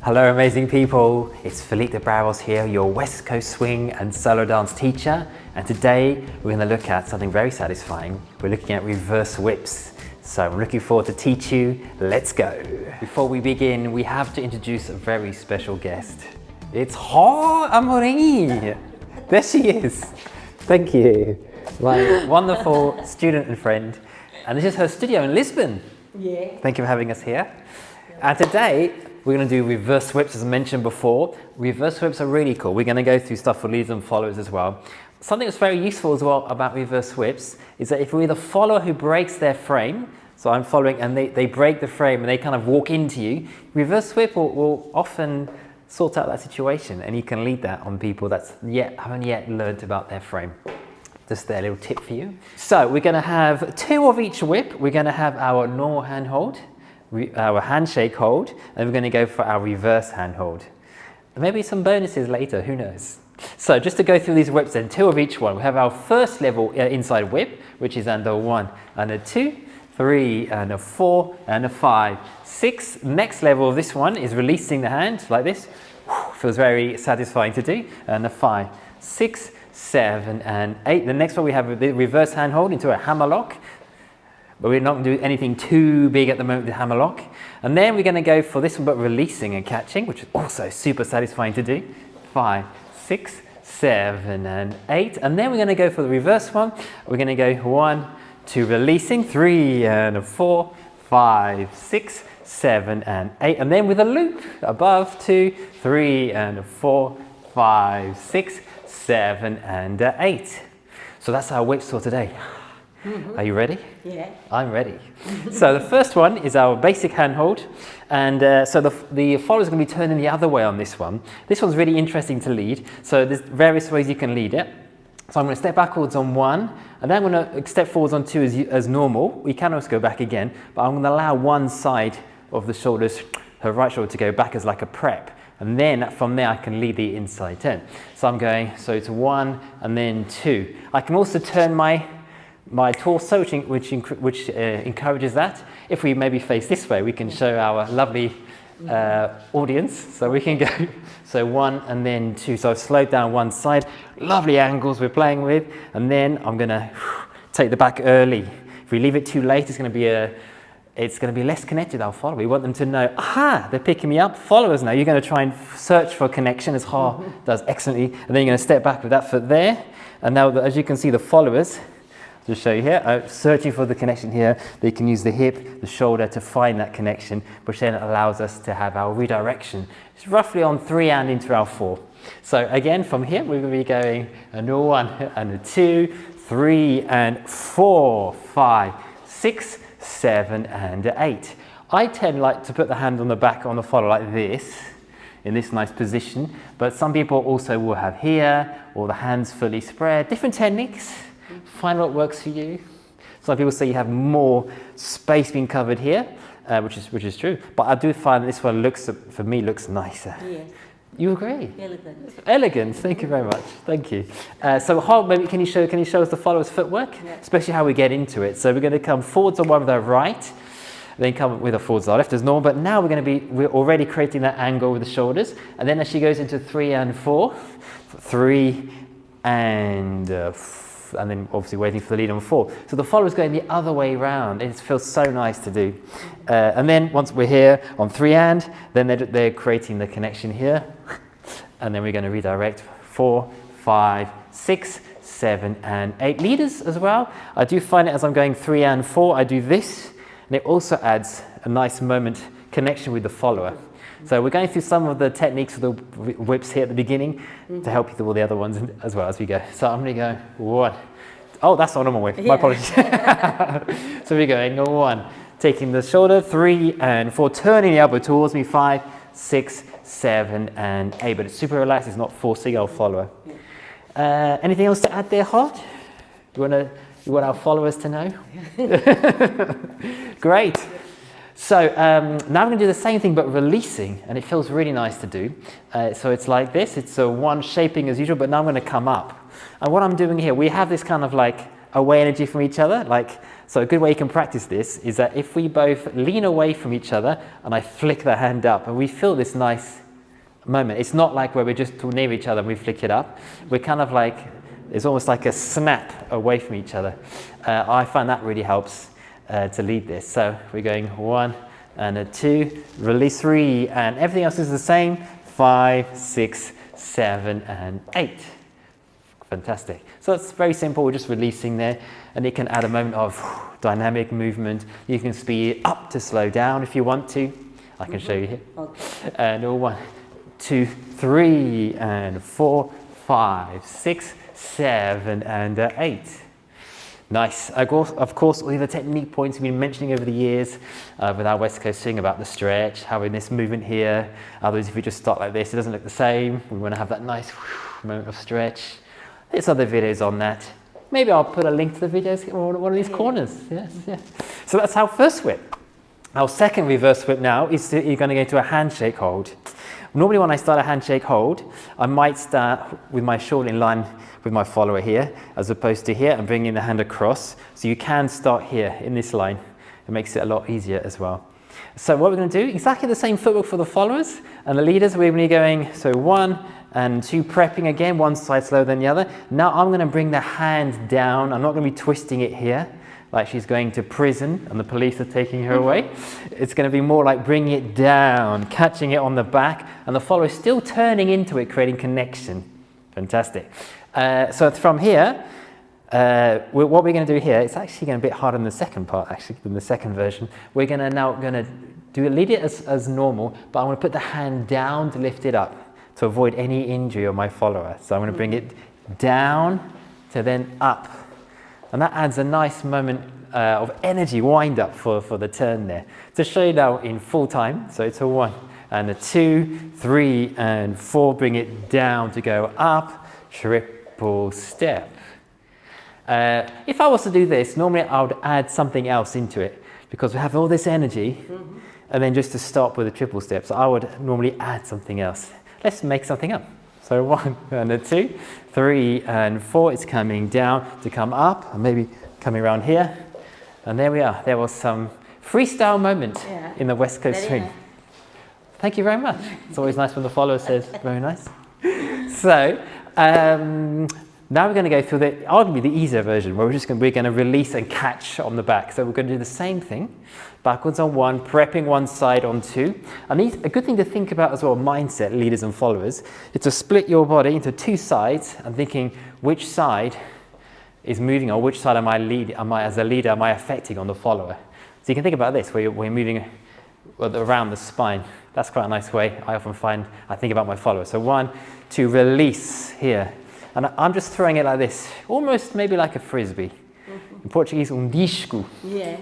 Hello amazing people, it's Filipe Barros here, your West Coast swing and solo dance teacher, and today we're going to look at something very satisfying. We're looking at reverse whips. So I'm looking forward to teach you. Let's go. Before we begin, we have to introduce a very special guest. It's Amorini. There she is. Thank you. My wonderful student and friend. And this is her studio in Lisbon. Yeah. Thank you for having us here. And today, we're going to do reverse whips, as I mentioned before. Reverse whips are really cool. We're going to go through stuff for leaders and followers as well. Something that's very useful as well about reverse whips is that if we're the follower who breaks their frame, so I'm following and they break the frame and they kind of walk into you, reverse whip will often sort out that situation, and you can lead that on people that haven't yet learned about their frame. Just their little tip for you. So we're going to have two of each whip. We're going to have our normal handhold, our handshake hold, and we're going to go for our reverse handhold. Maybe some bonuses later, who knows? So just to go through these whips then, two of each one. We have our first level inside whip, which is under 1 and a 2, 3 and a 4 and a 5, 6. Next level of this one is releasing the hand like this. Feels very satisfying to do. And a 5, 6, 7 and 8. The next one we have the reverse handhold into a hammer lock. But we're not going to do anything too big at the moment with the hammer lock. And then we're going to go for this one, but releasing and catching, which is also super satisfying to do. 5, 6, 7 and 8. And then we're going to go for the reverse one. We're going to go 1, 2, releasing, 3 and a 4, 5, 6, 7 and 8. And then with a loop above, 2, 3 and a 4, 5, 6, 7 and 8. So that's our whips for today. Are you ready? Yeah. I'm ready. So the first one is our basic handhold, and so the follower's going to be turning the other way on this one. This one's really interesting to lead, so there's various ways you can lead it. So I'm going to step backwards on 1, and then I'm going to step forwards on 2 as normal. We can also go back again, but I'm going to allow one side of the shoulders, her right shoulder, to go back as like a prep. And then from there I can lead the inside turn. So I'm going, so it's 1 and then 2. I can also turn my torso, which encourages that. If we maybe face this way, we can show our lovely audience. So we can go, so 1 and then 2. So I've slowed down one side, lovely angles we're playing with, and then I'm gonna take the back early. If we leave it too late, it's gonna be less connected, our follower. We want them to know, aha, they're picking me up. Followers now, you're gonna try and search for connection, as Ha does excellently, and then you're gonna step back with that foot there. And now, as you can see, the followers, just show you here, searching for the connection here. They can use the hip, the shoulder to find that connection, which then allows us to have our redirection. It's roughly on 3 and into our 4. So again, from here, we're going to be going a 1 and a 2, 3 and 4, 5, 6, 7 and 8. I tend like to put the hand on the back on the follower like this, in this nice position, but some people also will have here, or the hands fully spread, different techniques. Find what works for you. Some people say you have more space being covered here, which is true. But I do find this one for me looks nicer. Yeah. You agree? Elegant. Elegant. Thank you very much. Thank you. So maybe can you show us the follower's footwork, especially how we get into it. So we're going to come forwards on one with our right, then come with a forwards on our left as normal. But now we're already creating that angle with the shoulders, and then as she goes into 3 and 4, 3 and 4. And then obviously waiting for the lead on 4. So the follower's going the other way round. It feels so nice to do. And then once we're here on 3 and, then they're creating the connection here. And then we're going to redirect 4, 5, 6, 7 and 8. Leaders as well. I do find it as I'm going 3 and 4, I do this. And it also adds a nice moment connection with the follower. So we're going through some of the techniques of the whips here at the beginning to help you through all the other ones as well as we go. So I'm going to go 1. Oh, that's not on my whip. My apologies. So we're going 1, taking the shoulder, 3 and 4, turning the elbow towards me, 5, 6, 7 and 8. But it's super relaxed. It's not forcing our follower. Anything else to add there, Hart? You want our followers to know? Great. So now I'm going to do the same thing but releasing, and it feels really nice to do. So it's like this, it's a 1 shaping as usual, but now I'm going to come up. And what I'm doing here, we have this kind of like away energy from each other. Like, so a good way you can practice this is that if we both lean away from each other and I flick the hand up and we feel this nice moment. It's not like where we're just too near each other and we flick it up. We're kind of like, it's almost like a snap away from each other. I find that really helps to lead this. So we're going 1 and a 2, release 3, and everything else is the same. 5, 6, 7, and 8. Fantastic. So it's very simple. We're just releasing there, and it can add a moment of dynamic movement. You can speed up to slow down if you want to. I can show you here. Okay. And 1, 2, 3, and 4, 5, 6, 7, and 8. Nice. Of course, all the technique points we've been mentioning over the years with our West Coast swing about the stretch, having this movement here. Otherwise, if we just start like this, it doesn't look the same. We want to have that nice moment of stretch. There's other videos on that. Maybe I'll put a link to the videos in one of these corners. Yes, yeah. So that's our first whip. Our second reverse whip now is you're going to go into a handshake hold. Normally when I start a handshake hold, I might start with my shoulder in line with my follower here, as opposed to here and bringing the hand across. So you can start here in this line. It makes it a lot easier as well. So what we're going to do, exactly the same footwork for the followers and the leaders. We're going to be going, so 1 and 2, prepping again, one side slower than the other. Now I'm going to bring the hand down. I'm not going to be twisting it here, like she's going to prison and the police are taking her away. It's going to be more like bringing it down, catching it on the back, and the follower is still turning into it, creating connection. Fantastic. So from here, what we're going to do here, it's actually going to be a bit harder in the second part, actually, than the second version. We're going to now lead it as normal, but I want to put the hand down to lift it up to avoid any injury on my follower. So I'm going to bring it down to then up. And that adds a nice moment of energy, wind up for the turn there. To show you now in full time, so it's a 1 and a 2, 3 and 4, bring it down to go up, triple step. If I was to do this, normally I would add something else into it because we have all this energy and then just to stop with a triple step. So I would normally add something else. Let's make something up. So 1 and a 2, 3 and 4, it's coming down to come up and maybe coming around here. And there we are. There was some freestyle moment in the West Coast swing. Nice. Thank you very much. It's always nice when the follower says, very nice. So now we're going to go through arguably the easier version where we're going to release and catch on the back. So we're going to do the same thing, backwards on 1, prepping one side on 2. And a good thing to think about as well, mindset, leaders and followers, is to split your body into 2 sides and thinking which side is moving or which side am I as a leader, am I affecting on the follower. So you can think about this, where we're moving around the spine. That's quite a nice way I think about my follower. So 1, 2, release here. And I'm just throwing it like this, almost maybe like a frisbee. In Portuguese, disco. Yeah.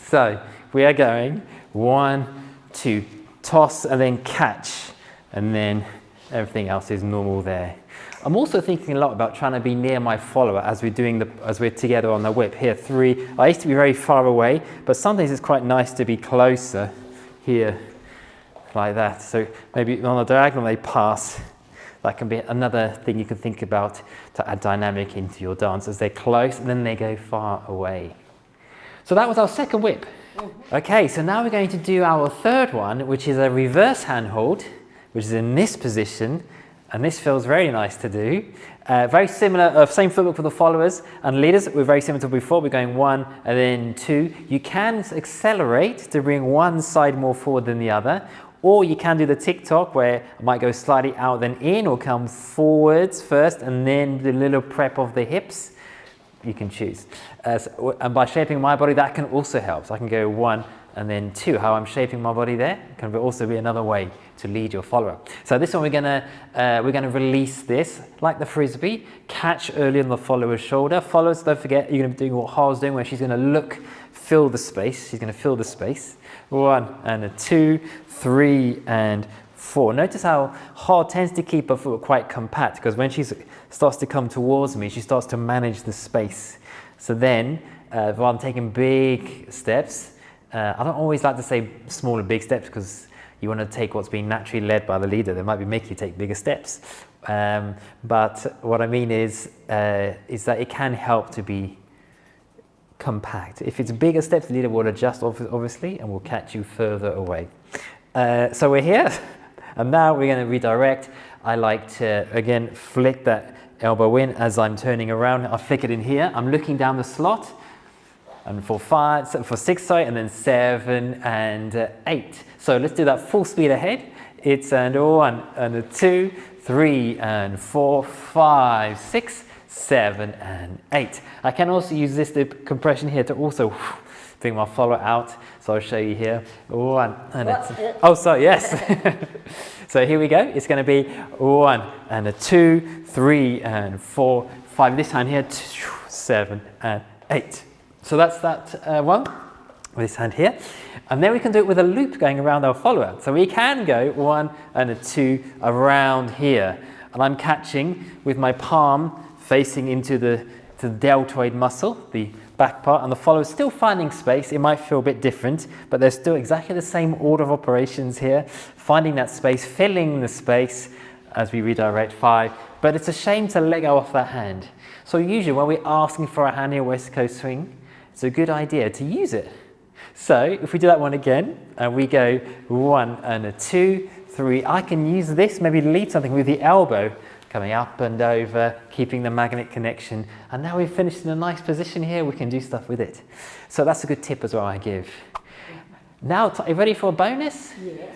So we are going 1, 2, toss and then catch. And then everything else is normal there. I'm also thinking a lot about trying to be near my follower as we're together on the whip. Here, 3. I used to be very far away, but sometimes it's quite nice to be closer here, like that. So maybe on the diagonal they pass. That can be another thing you can think about to add dynamic into your dance as they're close and then they go far away. So that was our second whip. Okay, so now we're going to do our third one, which is a reverse handhold, which is in this position. And this feels very nice to do. Very similar, same footwork for the followers and leaders. We're very similar to before. We're going 1 and then 2. You can accelerate to bring one side more forward than the other. Or you can do the tick-tock where I might go slightly out then in or come forwards first and then the little prep of the hips. You can choose. And by shaping my body, that can also help. So I can go 1 and then 2. How I'm shaping my body there can also be another way to lead your follower. So this one we're gonna release this like the frisbee, catch early on the follower's shoulder. Followers, don't forget, you're gonna be doing what Har's doing, where she's gonna fill the space. She's gonna fill the space. 1 and a 2, 3 and 4. Notice how Har tends to keep her foot quite compact because when she starts to come towards me, she starts to manage the space. So then, while I'm taking big steps, I don't always like to say small and big steps because you want to take what's being naturally led by the leader. They might be making you take bigger steps. But what I mean is that it can help to be compact. If it's bigger steps, the leader will adjust obviously and will catch you further away. So we're here, and now we're going to redirect. I like to, again, flick that elbow in as I'm turning around. I flick it in here. I'm looking down the slot, and for 6, sorry, and then 7 and 8. So let's do that full speed ahead. It's and 1 and a 2, 3 and 4, 5, 6, 7 and 8. I can also use this compression here to also bring my follower out. So I'll show you here. 1 and a 2. Oh, sorry, yes. So here we go. It's going to be 1 and a 2, 3 and 4, 5. This hand here, 7 and 8. So that's that one. This hand here. And then we can do it with a loop going around our follower. So we can go 1 and a 2 around here. And I'm catching with my palm facing into the deltoid muscle, the back part, and the follower is still finding space. It might feel a bit different, but there's still exactly the same order of operations here, finding that space, filling the space as we redirect 5. But it's a shame to let go off that hand. So usually when we're asking for a hand here, West Coast swing, it's a good idea to use it. So if we do that one again, and we go 1 and a 2, 3, I can use this, maybe lead something with the elbow, coming up and over, keeping the magnet connection. And now we've finished in a nice position here, we can do stuff with it. So that's a good tip as well I give. Now, are you ready for a bonus? Yes.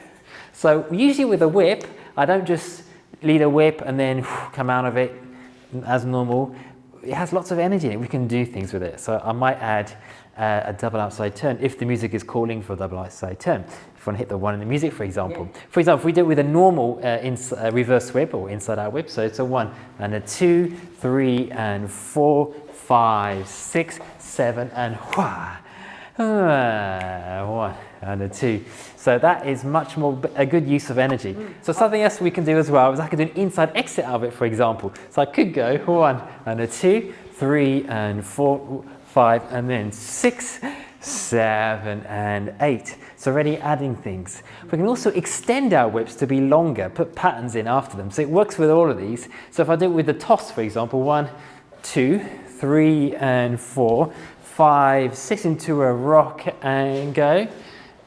So usually with a whip, I don't just lead a whip and then come out of it as normal. It has lots of energy in it, we can do things with it. So I might add a double outside turn if the music is calling for a double outside turn. If you want to hit the 1 in the music, for example. Yeah. For example, if we do it with a normal reverse whip or inside out whip, so it's a 1 and a 2, 3 and 4, 5, 6, 7 and 1 and a 2. So that is much more a good use of energy. So something else we can do as well is I could do an inside exit out of it, for example. So I could go 1 and a 2, 3 and 4, 5 and then 6, 7 and 8. So already adding things. We can also extend our whips to be longer, put patterns in after them. So it works with all of these. So if I do it with the toss, for example, 1, 2, 3 and 4, 5, 6 into a rock and go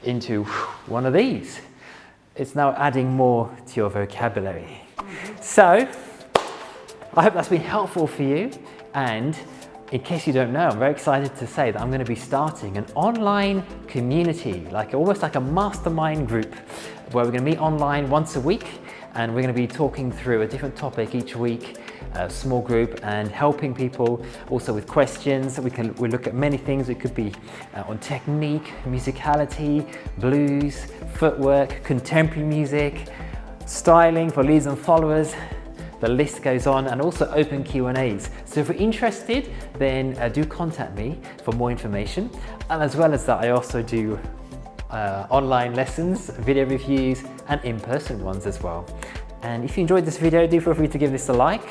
into one of these. It's now adding more to your vocabulary. So I hope that's been helpful for you. And in case you don't know, I'm very excited to say that I'm going to be starting an online community, almost like a mastermind group, where we're going to meet online once a week, and we're going to be talking through a different topic each week, a small group, and helping people also with questions. We look at many things. It could be on technique, musicality, blues, footwork, contemporary music, styling for leaders and followers. The list goes on, and also open Q&As. So if you're interested, then do contact me for more information. And as well as that, I also do online lessons, video reviews, and in-person ones as well. And if you enjoyed this video, do feel free to give this a like.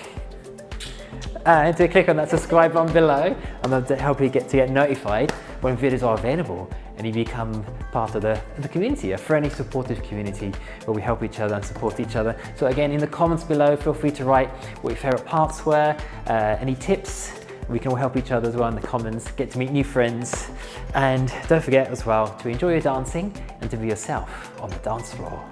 And to click on that subscribe button below, and that'll help you get notified when videos are available, and you become part of the community, a friendly, supportive community where we help each other and support each other. So again, in the comments below, feel free to write what your favorite parts were, any tips. We can all help each other as well in the comments, get to meet new friends, and don't forget as well to enjoy your dancing and to be yourself on the dance floor.